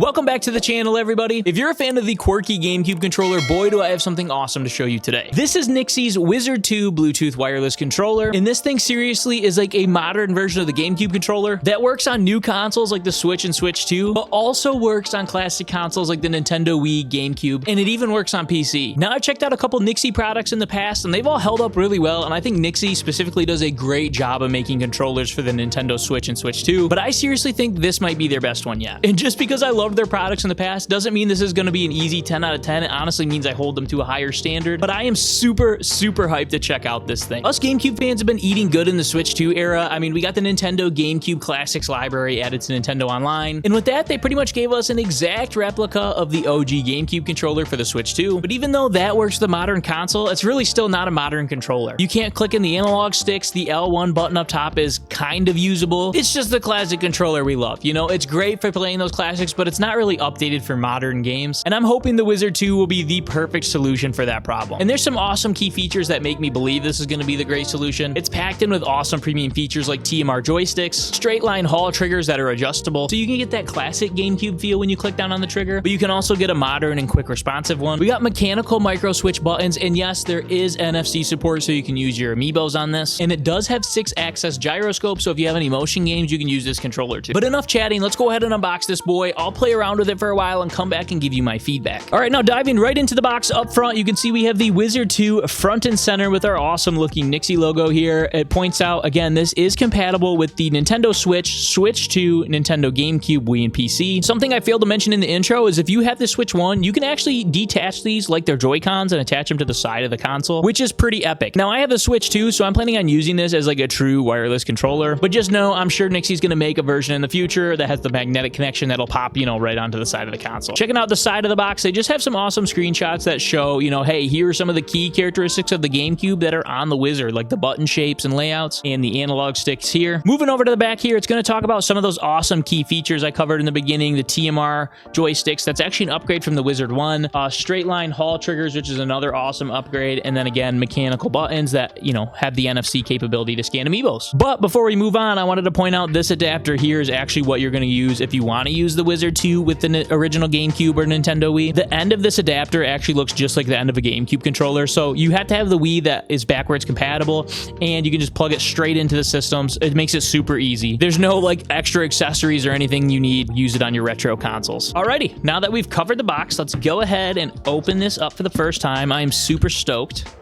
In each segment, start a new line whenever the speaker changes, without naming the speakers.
Welcome back to the channel, everybody. If you're a fan of the quirky GameCube controller, boy, do I have something awesome to show you today. This is NYXI's Wizard 2 Bluetooth wireless controller, and this thing seriously is like a modern version of the GameCube controller that works on new consoles like the Switch and Switch 2, but also works on classic consoles like the Nintendo Wii, GameCube, and it even works on PC. Now, I've checked out a couple NYXI products in the past, and they've all held up really well, and I think NYXI specifically does a great job of making controllers for the Nintendo Switch and Switch 2, but I seriously think this might be their best one yet. And just because I love their products in the past doesn't mean this is going to be an easy 10 out of 10. It honestly means I hold them to a higher standard, but I am super hyped to check out this thing. Us GameCube fans have been eating good in the Switch 2 era. I mean, we got the Nintendo GameCube Classics library added to Nintendo Online, and with that, they pretty much gave us an exact replica of the OG GameCube controller for the Switch 2, but even though that works with the modern console, it's really still not a modern controller. You can't click in the analog sticks, the L1 button up top is kind of usable. It's just the classic controller we love. You know, it's great for playing those classics, but it's not really updated for modern games, and I'm hoping the Wizard 2 will be the perfect solution for that problem. And there's some awesome key features that make me believe this is going to be the great solution. It's packed in with awesome premium features like TMR joysticks, straight line Hall triggers that are adjustable, so you can get that classic GameCube feel when you click down on the trigger, but you can also get a modern and quick responsive one. We got mechanical micro switch buttons, and yes, there is NFC support, so you can use your amiibos on this, and it does have 6-axis gyroscope, so if you have any motion games, you can use this controller too. But enough chatting, let's go ahead and unbox this boy. I'll play around with it for a while and come back and give you my feedback. All right, now diving right into the box up front, you can see we have the Wizard 2 front and center with our awesome looking NYXI logo here. It points out, again, this is compatible with the Nintendo Switch, Switch 2, Nintendo GameCube, Wii, and PC. Something I failed to mention in the intro is if you have the Switch 1, you can actually detach these like their Joy-Cons and attach them to the side of the console, which is pretty epic. Now, I have the Switch 2, so I'm planning on using this as like a true wireless controller, but just know I'm sure NYXI's gonna make a version in the future that has the magnetic connection that'll pop, you know, right onto the side of the console. Checking out the side of the box, they just have some awesome screenshots that show, you know, hey, here are some of the key characteristics of the GameCube that are on the Wizard, like the button shapes and layouts and the analog sticks here. Moving over to the back here, it's going to talk about some of those awesome key features I covered in the beginning, the TMR joysticks. That's actually an upgrade from the Wizard 1. Straight line Hall triggers, which is another awesome upgrade. And then again, mechanical buttons that, you know, have the NFC capability to scan amiibos. But before we move on, I wanted to point out this adapter here is actually what you're going to use if you want to use the Wizard 2 with the original GameCube or Nintendo Wii. The end of this adapter actually looks just like the end of a GameCube controller, so you have to have the Wii that is backwards compatible, and you can just plug it straight into the systems. It makes it super easy. There's no like extra accessories or anything you need. Use it on your retro consoles. Alrighty, now that we've covered the box, let's go ahead and open this up for the first time. I am super stoked,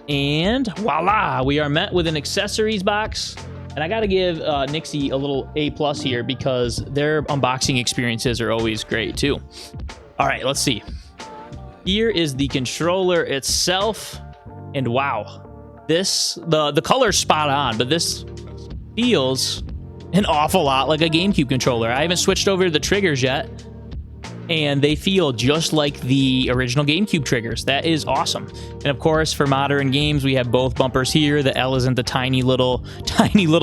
and voila, we are met with an accessories box. And I gotta give NYXI a little A+ here because their unboxing experiences are always great too. All right, let's see. Here is the controller itself, and wow, the color's spot on, but this feels an awful lot like a GameCube controller. I haven't switched over to the triggers yet, and they feel just like the original GameCube triggers. That is awesome. And of course, for modern games, we have both bumpers here. The L isn't the tiny little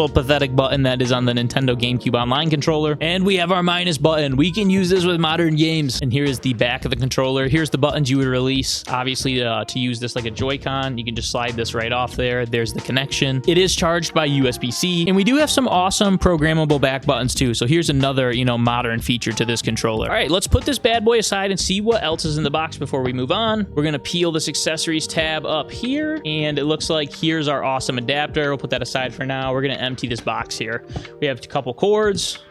pathetic button that is on the Nintendo GameCube Online controller. And we have our minus button. We can use this with modern games. And here is the back of the controller. Here's the buttons you would release. Obviously, to use this like a Joy-Con, you can just slide this right off there. There's the connection. It is charged by USB-C. And we do have some awesome programmable back buttons too. So here's another, you know, modern feature to this controller. All right, let's put this bad boy aside and see what else is in the box before we move on. We're gonna peel this accessories tab up here, and it looks like here's our awesome adapter. We'll put that aside for now. We're gonna empty this box here. We have a couple cords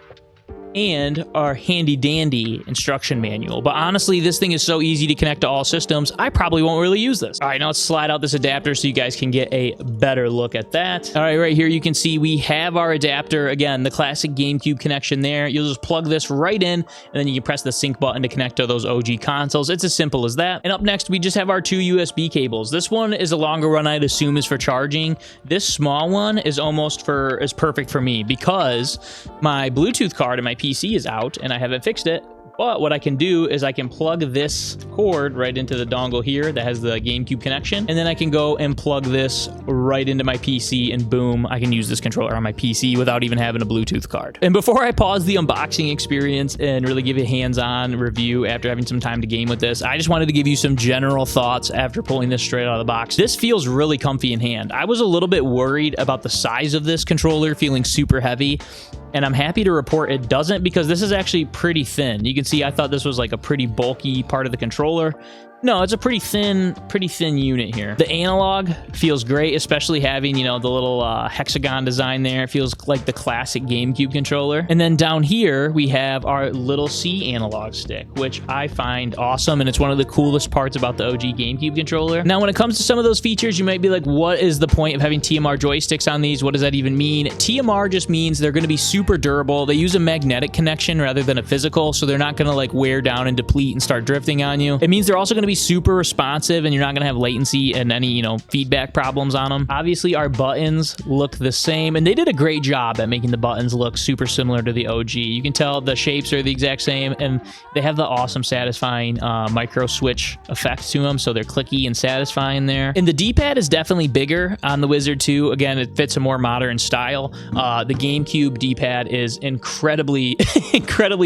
and our handy dandy instruction manual. But honestly, this thing is so easy to connect to all systems, I probably won't really use this. All right, now let's slide out this adapter so you guys can get a better look at that. All right, right here you can see we have our adapter. Again, the classic GameCube connection there. You'll just plug this right in, and then you can press the sync button to connect to those OG consoles. It's as simple as that. And up next, we just have our 2 USB cables. This one is a longer one, I'd assume, is for charging. This small one is perfect for me because my Bluetooth card in my PC is out and I haven't fixed it. But what I can do is I can plug this cord right into the dongle here that has the GameCube connection, and then I can go and plug this right into my PC, and boom, I can use this controller on my PC without even having a Bluetooth card. And before I pause the unboxing experience and really give you a hands-on review after having some time to game with this, I just wanted to give you some general thoughts after pulling this straight out of the box. This feels really comfy in hand. I was a little bit worried about the size of this controller feeling super heavy, and I'm happy to report it doesn't, because this is actually pretty thin. You can see I thought this was like a pretty bulky part of the controller. No, it's a pretty thin unit here. The analog feels great, especially having, you know, the little hexagon design there. It feels like the classic GameCube controller. And then down here, we have our little C analog stick, which I find awesome, and it's one of the coolest parts about the OG GameCube controller. Now, when it comes to some of those features, you might be like, what is the point of having TMR joysticks on these? What does that even mean? TMR just means they're going to be super durable. They use a magnetic connection rather than a physical, so they're not going to like wear down and deplete and start drifting on you. It means they're also going to be super responsive, and you're not going to have latency and any, you know, feedback problems on them. Obviously, our buttons look the same, and they did a great job at making the buttons look super similar to the OG. You can tell the shapes are the exact same, and they have the awesome satisfying micro switch effect to them, so they're clicky and satisfying there. And the D-pad is definitely bigger on the Wizard 2. Again, it fits a more modern style. The GameCube D-pad is incredibly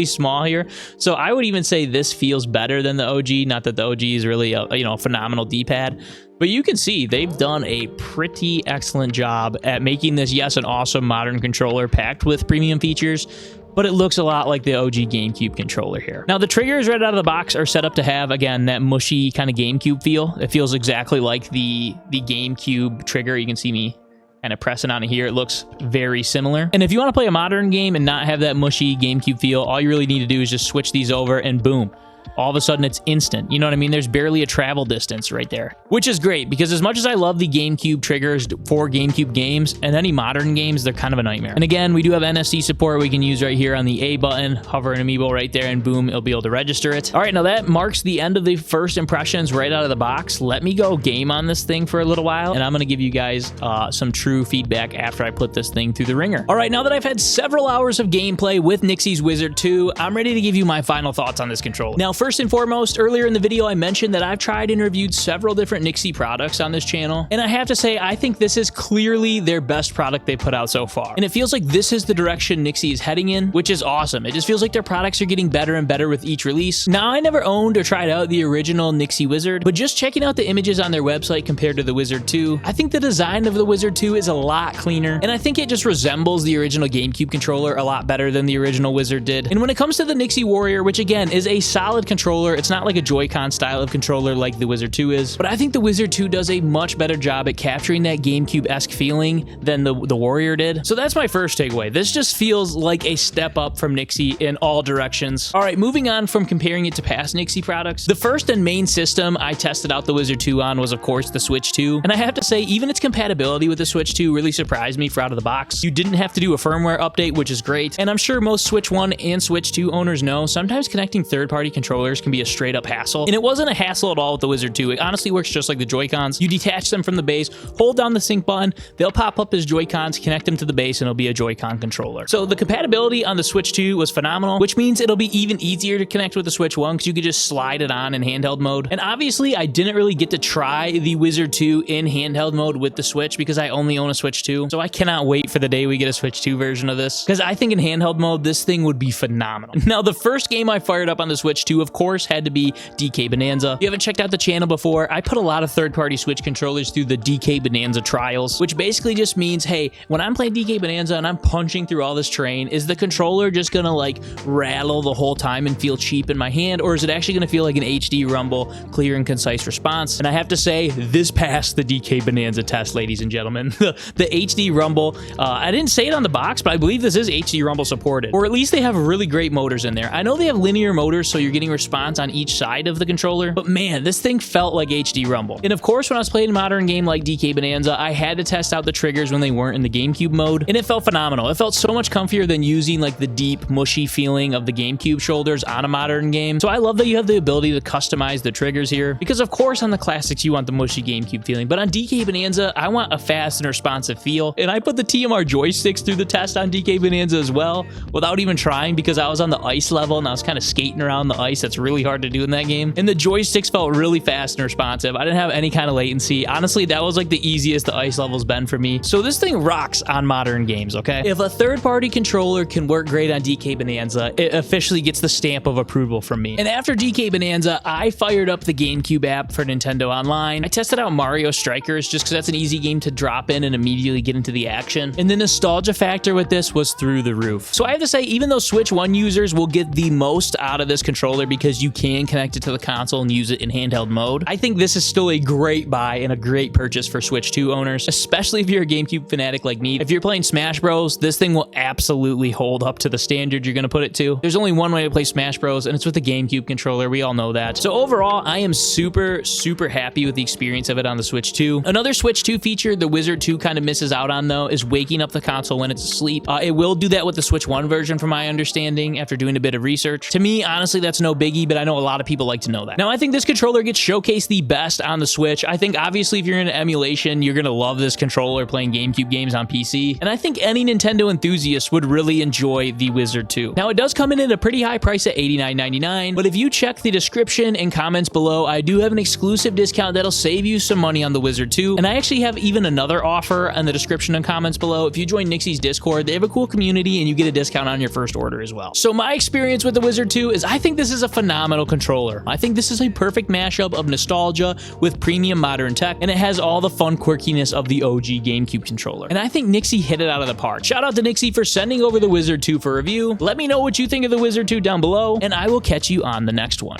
small here, so I would even say this feels better than the OG. Not that the OG is really a phenomenal D-pad, but you can see they've done a pretty excellent job at making this, yes, an awesome modern controller packed with premium features, but it looks a lot like the OG GameCube controller here. Now, the triggers right out of the box are set up to have, again, that mushy kind of GameCube feel. It feels exactly like the GameCube trigger. You can see me kind of pressing on it here. It looks very similar. And if you want to play a modern game and not have that mushy GameCube feel, all you really need to do is just switch these over, and boom, all of a sudden it's instant. You know what I mean? There's barely a travel distance right there, which is great, because as much as I love the GameCube triggers for GameCube games and any modern games, they're kind of a nightmare. And again, we do have NFC support we can use right here on the A button, hover an amiibo right there, and boom, it'll be able to register it. All right, now that marks the end of the first impressions right out of the box. Let me go game on this thing for a little while, and I'm going to give you guys some true feedback after I put this thing through the ringer. All right, now that I've had several hours of gameplay with NYXI's Wizard 2, I'm ready to give you my final thoughts on this controller. Now, first and foremost, earlier in the video, I mentioned that I've tried and reviewed several different NYXI products on this channel, and I have to say, I think this is clearly their best product they've put out so far. And it feels like this is the direction NYXI is heading in, which is awesome. It just feels like their products are getting better and better with each release. Now, I never owned or tried out the original NYXI Wizard, but just checking out the images on their website compared to the Wizard 2, I think the design of the Wizard 2 is a lot cleaner, and I think it just resembles the original GameCube controller a lot better than the original Wizard did. And when it comes to the NYXI Warrior, which again is a solid controller, it's not like a Joy-Con style of controller like the Wizard 2 is, but I think the Wizard 2 does a much better job at capturing that GameCube-esque feeling than the Warrior did. So that's my first takeaway. This just feels like a step up from NYXI in all directions. All right, moving on from comparing it to past NYXI products, the first and main system I tested out the Wizard 2 on was, of course, the Switch 2, and I have to say, even its compatibility with the Switch 2 really surprised me for out of the box. You didn't have to do a firmware update, which is great, and I'm sure most Switch 1 and Switch 2 owners know sometimes connecting third-party controllers can be a straight-up hassle, and it wasn't a hassle at all with the Wizard 2. It honestly works just like the Joy-Cons. You detach them from the base, hold down the sync button, they'll pop up as Joy-Cons, connect them to the base, and it'll be a Joy-Con controller. So the compatibility on the Switch 2 was phenomenal, which means it'll be even easier to connect with the Switch 1 because you could just slide it on in handheld mode. And obviously, I didn't really get to try the Wizard 2 in handheld mode with the Switch because I only own a Switch 2. So I cannot wait for the day we get a Switch 2 version of this, because I think in handheld mode, this thing would be phenomenal. Now, the first game I fired up on the Switch 2, of course, had to be DK Bonanza. If you haven't checked out the channel before, I put a lot of third-party Switch controllers through the DK Bonanza trials, which basically just means, hey, when I'm playing DK Bonanza and I'm punching through all this terrain, is the controller just gonna like rattle the whole time and feel cheap in my hand, or is it actually gonna feel like an HD rumble, clear and concise response? And I have to say, this passed the DK Bonanza test, ladies and gentlemen. The HD rumble, I didn't say it on the box, but I believe this is HD rumble supported, or at least they have really great motors in there. I know they have linear motors, so you're getting response on each side of the controller, but man, this thing felt like HD rumble. And of course, when I was playing a modern game like DK Bonanza, I had to test out the triggers when they weren't in the GameCube mode, and it felt phenomenal. It felt so much comfier than using like the deep, mushy feeling of the GameCube shoulders on a modern game. So I love that you have the ability to customize the triggers here, because of course on the classics you want the mushy GameCube feeling, but on DK Bonanza, I want a fast and responsive feel. And I put the TMR joysticks through the test on DK Bonanza as well, without even trying, because I was on the ice level and I was kind of skating around the ice pace that's really hard to do in that game. And the joysticks felt really fast and responsive. I didn't have any kind of latency. Honestly, that was like the easiest the ice level's been for me. So this thing rocks on modern games, okay? If a third-party controller can work great on DK Bonanza, it officially gets the stamp of approval from me. And after DK Bonanza, I fired up the GameCube app for Nintendo Online. I tested out Mario Strikers just because that's an easy game to drop in and immediately get into the action. And the nostalgia factor with this was through the roof. So I have to say, even though Switch 1 users will get the most out of this controller because you can connect it to the console and use it in handheld mode, I think this is still a great buy and a great purchase for Switch 2 owners, especially if you're a GameCube fanatic like me. If you're playing Smash Bros, this thing will absolutely hold up to the standard you're going to put it to. There's only one way to play Smash Bros, and it's with the GameCube controller. We all know that. So overall, I am super happy with the experience of it on the Switch 2. Another Switch 2 feature the Wizard 2 kind of misses out on, though, is waking up the console when it's asleep. It will do that with the Switch 1 version, from my understanding, after doing a bit of research. To me, honestly, that's no biggie, but I know a lot of people like to know that. Now, I think this controller gets showcased the best on the Switch. I think, obviously, if you're into emulation, you're going to love this controller playing GameCube games on PC, and I think any Nintendo enthusiast would really enjoy the Wizard 2. Now, it does come in at a pretty high price at $89.99, but if you check the description and comments below, I do have an exclusive discount that'll save you some money on the Wizard 2, and I actually have even another offer in the description and comments below. If you join NYXI's Discord, they have a cool community, and you get a discount on your first order as well. So my experience with the Wizard 2 is I think this is a phenomenal controller. I think this is a perfect mashup of nostalgia with premium modern tech, and it has all the fun quirkiness of the OG GameCube controller. And I think NYXI hit it out of the park. Shout out to NYXI for sending over the Wizard 2 for review. Let me know what you think of the Wizard 2 down below, and I will catch you on the next one.